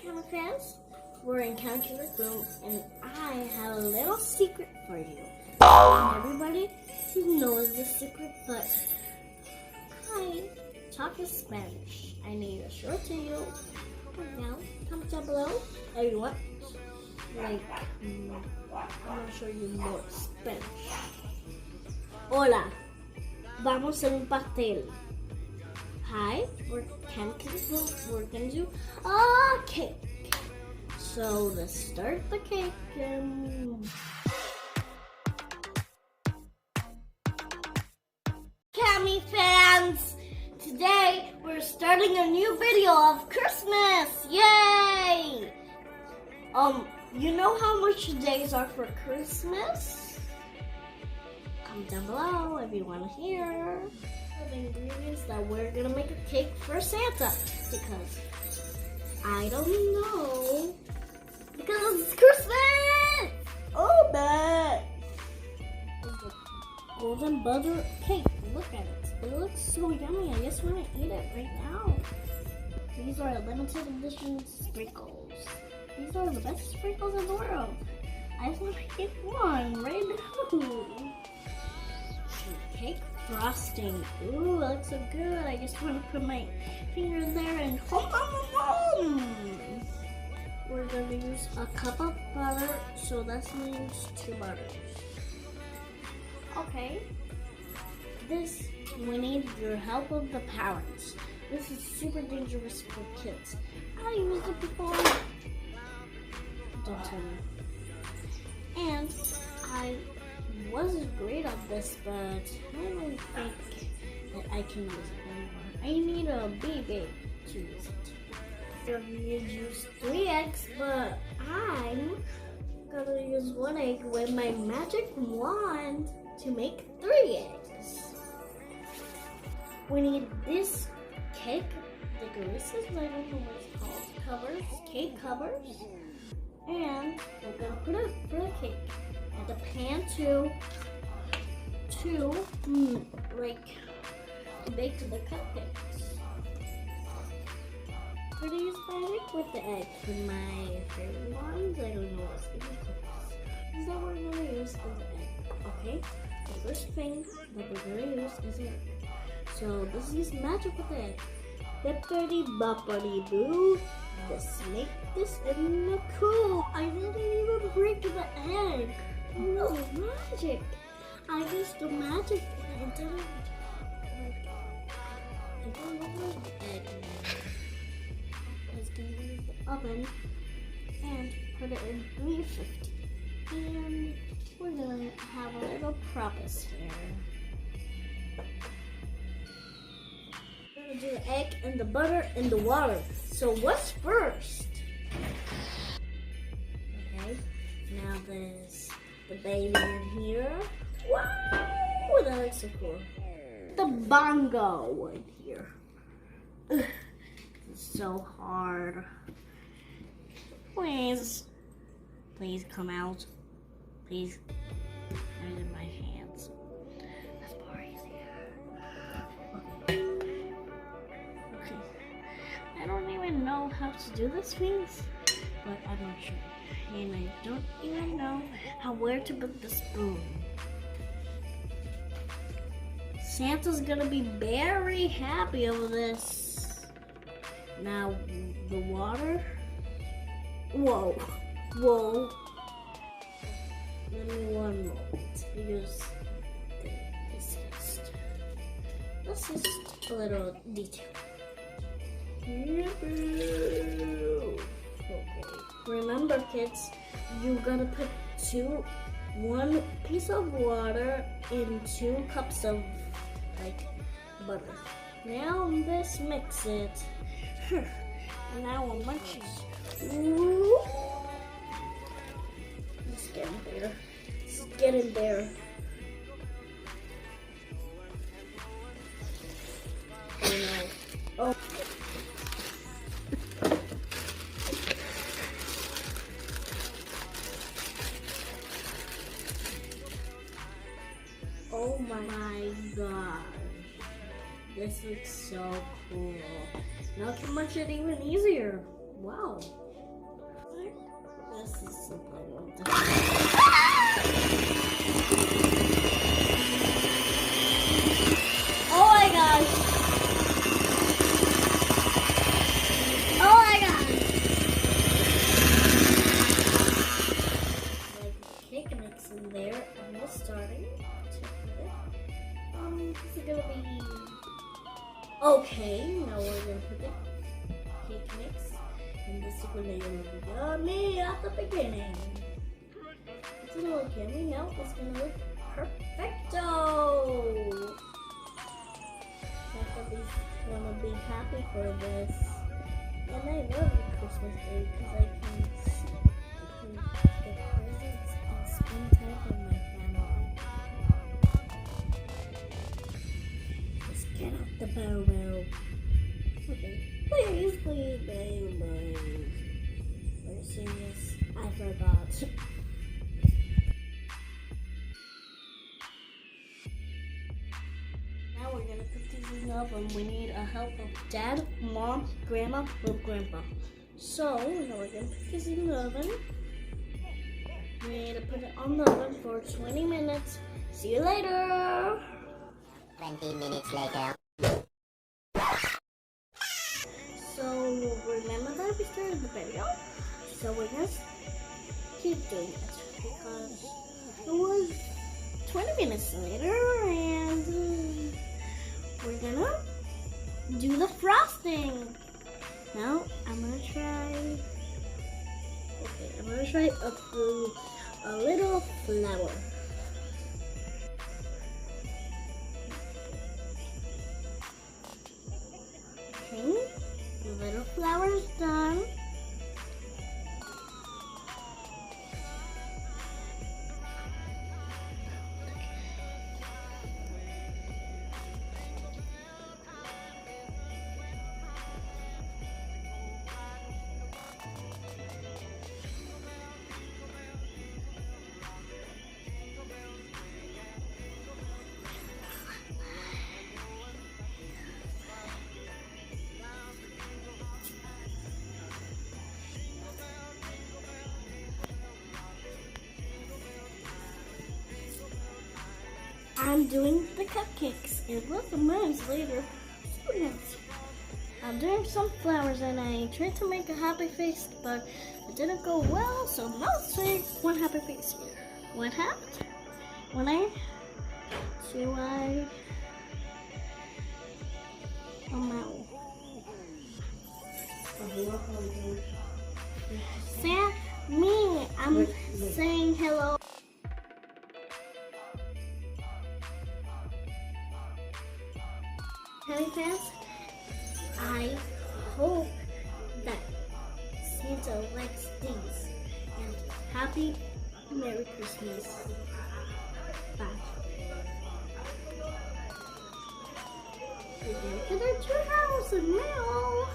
Kamy fans, we're in Counselor's room and I have a little secret for you. Everybody knows the secret, but I talk in Spanish. I need to show it to you. Now, comment down below if you want. I'm gonna show you more Spanish. Hola, vamos a hacer un pastel. Hi, we're gonna do a cake. So let's start the cake. Kamy fans, today we're starting a new video of Christmas. Yay! You know how much days are for Christmas? Comment down below if you want to hear the ingredients that we're gonna make a cake for Santa, because I don't know, because it's Christmas. Oh man! Golden butter cake. Look at it. It looks so yummy. I just want to eat it right now. These are limited edition sprinkles. These are the best sprinkles in the world. I just want to get one right now. Cake frosting. Ooh, that looks so good. I just want to put my finger in there and we're going to use a cup of butter, so that means 2 butters. Okay. This, we need your help of the parents. This is super dangerous for kids. I used it before. Don't tell me. And I wasn't great at this, but I don't think that I can use it anymore. I need a baby to use it. So you use 3 eggs, but I'm gonna use 1 egg with my magic wand to make 3 eggs. We need this cake decorations, I don't know what it's called, covers, cake covers, and we're gonna put a cake and a pan to bake the cupcakes. I'm gonna use my egg with the egg. For my favorite ones, I don't know what's in the is that what we're gonna use is the egg. Okay, the first thing that we're gonna use is an egg. So this is magic with the egg. Bippity boppity boo. Let's make this in the cool. I didn't even break the egg. No magic. I used the magic and I didn't know the egg. Let's go use the oven and put it in 350. And we're gonna have a little process here. We're gonna do the egg and the butter and the water. So what's first? Okay, now there's the baby in here. Wow, that looks so cool. The bongo in here. Ugh, it's so hard. Please come out. Please. I'm in my hands. That's more easier. Okay. I don't even know how to do this things, but I'm not sure. And I don't even know where to put the spoon. Santa's gonna be very happy over this. Now the water. Whoa. Let me 1 moment because this is just a little detail. Okay. Remember, kids, you gotta put 1 piece of water in 2 cups of butter. Now this mix it. And now a bunch of let's get in there. Let's get in there. Oh. Oh my gosh. This looks so cool. Now to munch it even easier. Wow. is simple. Oh my gosh! Oh my gosh! Like cake mix in there. I'm just starting to put it. This is gonna be okay. Now we're gonna put the cake mix, and this is gonna be yummy at the beginning. It's gonna look yummy now. It's gonna look perfecto. Everybody's gonna be happy for this, and I love Christmas Day because I can get presents and spend time with my family. Let's get out the barrel. Okay, please, please. We're serious. I forgot. Now we're gonna cook these in the oven. We need a help of Dad, Mom, Grandma, or Grandpa. So now we're gonna put these in the oven. We need to put it on the oven for 20 minutes. See you later. 20 minutes later. So remember that we started the video? So we're gonna keep doing it because it was 20 minutes later and we're gonna do the frosting. Now I'm gonna try a little flour. Okay, the little flour is done. I'm doing the cupcakes. It was a month later. I'm doing some flowers and I tried to make a happy face, but it didn't go well. So now let's make one happy face here. What happened? I'm saying hello. Happy fans, I hope that Santa likes these. And happy Merry Christmas. Bye. We're going to the tree house and now.